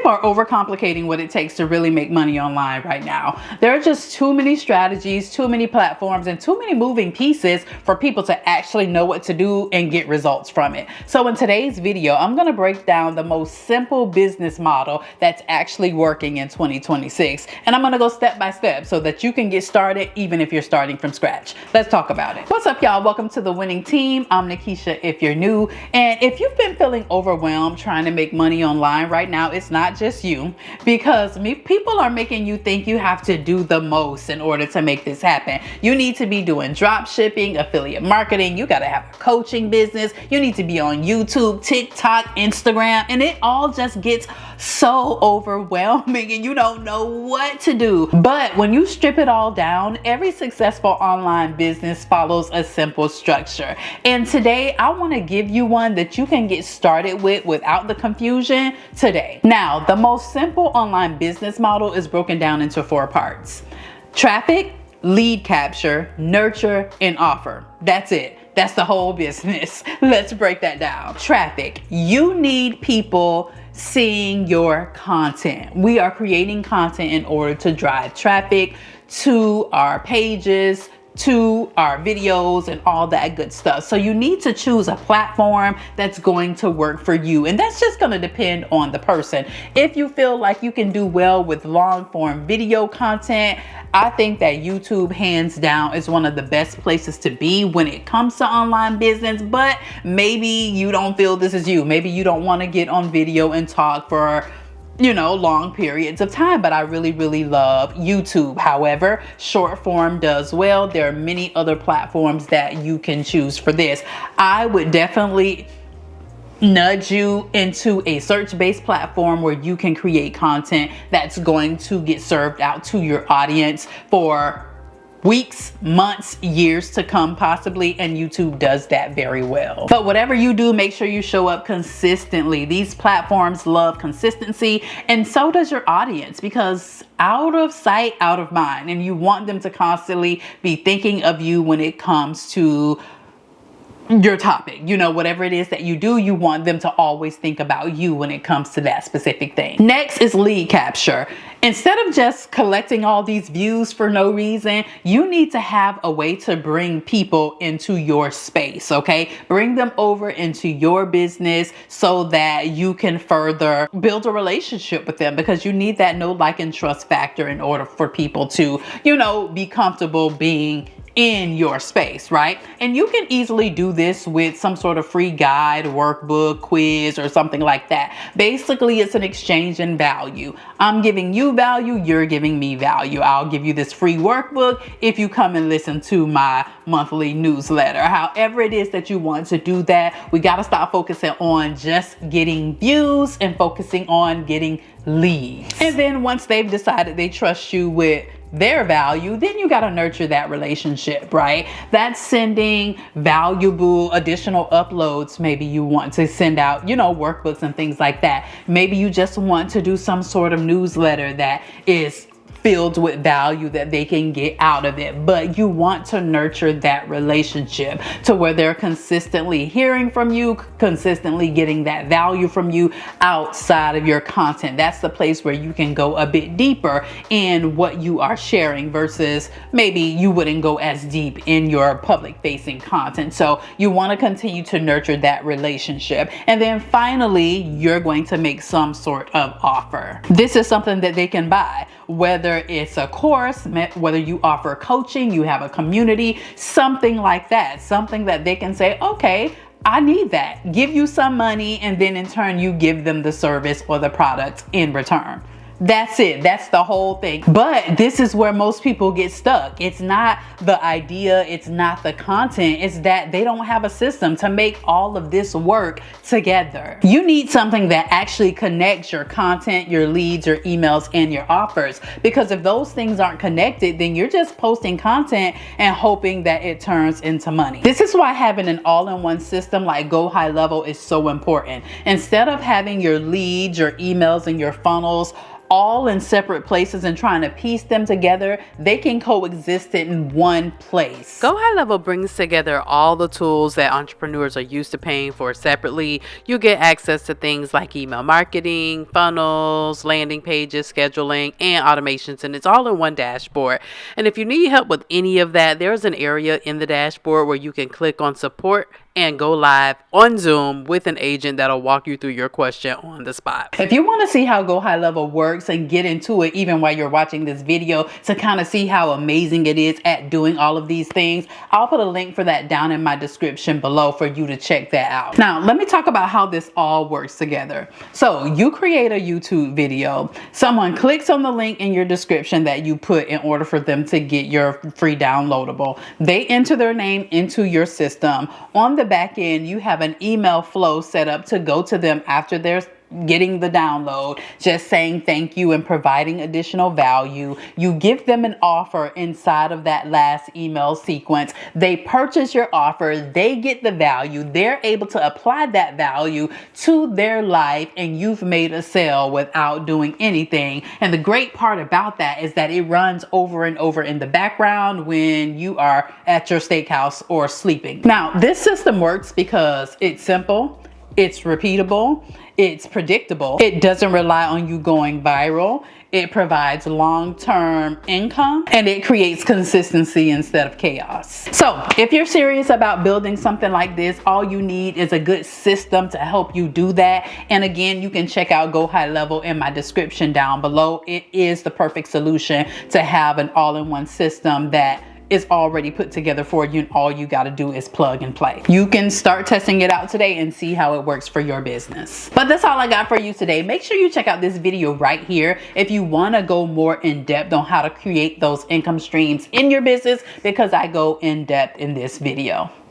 People are overcomplicating what it takes to really make money online right now. There are just too many strategies, too many platforms, and too many moving pieces for people to actually know what to do and get results from it. So in today's video, I'm going to break down the most simple business model that's actually working in 2026. And I'm going to go step by step so that you can get started even if you're starting from scratch. Let's talk about it. What's up, y'all? Welcome to the winning team. I'm Nakisha if you're new. And if you've been feeling overwhelmed trying to make money online right now, it's not just you, because people are making you think you have to do the most in order to make this happen. You need to be doing drop shipping, affiliate marketing. You got to have a coaching business. You need to be on YouTube, TikTok, Instagram, and it all just gets so overwhelming and you don't know what to do. But when you strip it all down, every successful online business follows a simple structure. And today I want to give you one that you can get started with without the confusion today. Now, the most simple online business model is broken down into 4 parts: traffic, lead capture, nurture, and offer. That's it. That's the whole business. Let's break that down. Traffic. You need people seeing your content. We are creating content in order to drive traffic to our pages, to our videos, and all that good stuff. So you need to choose a platform that's going to work for you. And that's just going to depend on the person. If you feel like you can do well with long form video content, I think that YouTube hands down is one of the best places to be when it comes to online business. But maybe you don't feel this is you. Maybe you don't want to get on video and talk for long periods of time, but I really love YouTube. However, short form does well. There are many other platforms that you can choose for this. I would definitely nudge you into a search-based platform where you can create content that's going to get served out to your audience for weeks, months, years to come possibly, and YouTube does that very well. But whatever you do, make sure you show up consistently. These platforms love consistency, and so does your audience, because out of sight, out of mind, and you want them to constantly be thinking of you when it comes to your topic. Whatever it is that you do, you want them to always think about you when it comes to that specific thing. Next is lead capture. Instead of just collecting all these views for no reason, you need to have a way to bring people into your space, okay? Bring them over into your business so that you can further build a relationship with them, because you need that know, like, and trust factor in order for people to, be comfortable being in your space, right? And you can easily do this with some sort of free guide, workbook, quiz, or something like that. Basically, it's an exchange in value. I'm giving you value, you're giving me value. I'll give you this free workbook if you come and listen to my monthly newsletter. However it is that you want to do that, we got to stop focusing on just getting views and focusing on getting leads. And then once they've decided they trust you with their value, then you got to nurture that relationship, right? That's sending valuable additional uploads. Maybe you want to send out, workbooks and things like that. Maybe you just want to do some sort of newsletter that is filled with value that they can get out of it. But you want to nurture that relationship to where they're consistently hearing from you, consistently getting that value from you outside of your content. That's the place where you can go a bit deeper in what you are sharing versus maybe you wouldn't go as deep in your public facing content. So you want to continue to nurture that relationship. And then finally, you're going to make some sort of offer. This is something that they can buy, whether it's a course, whether you offer coaching, you have a community, something like that, something that they can say, okay, I need that. Give you some money, and then in turn you give them the service or the product in return. That's it. That's the whole thing. But this is where most people get stuck. It's not the idea. It's not the content. It's that they don't have a system to make all of this work together. You need something that actually connects your content, your leads, your emails, and your offers. Because if those things aren't connected, then you're just posting content and hoping that it turns into money. This is why having an all-in-one system like GoHighLevel is so important. Instead of having your leads, your emails, and your funnels all in separate places and trying to piece them together, they can coexist in one place. GoHighLevel brings together all the tools that entrepreneurs are used to paying for separately. You get access to things like email marketing, funnels, landing pages, scheduling, and automations, and it's all in one dashboard. And if you need help with any of that, there's an area in the dashboard where you can click on support and go live on Zoom with an agent that'll walk you through your question on the spot. If you want to see how GoHighLevel works and get into it even while you're watching this video to kind of see how amazing it is at doing all of these things, I'll put a link for that down in my description below for you to check that out. Now, let me talk about how this all works together. So you create a YouTube video. Someone clicks on the link in your description that you put in order for them to get your free downloadable. They enter their name into your system. On the back end, you have an email flow set up to go to them after they're getting the download, just saying thank you and providing additional value. You give them an offer inside of that last email sequence. They purchase your offer, they get the value, they're able to apply that value to their life, and you've made a sale without doing anything. And the great part about that is that it runs over and over in the background when you are at your steakhouse or sleeping. Now, this system works because it's simple, it's repeatable, it's predictable, it doesn't rely on you going viral, it provides long-term income, and it creates consistency instead of chaos. So if you're serious about building something like this, all you need is a good system to help you do that. And again, you can check out GoHighLevel in my description down below. It is the perfect solution to have an all-in-one system that is already put together for you, and all you got to do is plug and play. You can start testing it out today and see how it works for your business. But that's all I got for you today. Make sure you check out this video right here if you want to go more in depth on how to create those income streams in your business, because I go in depth in this video.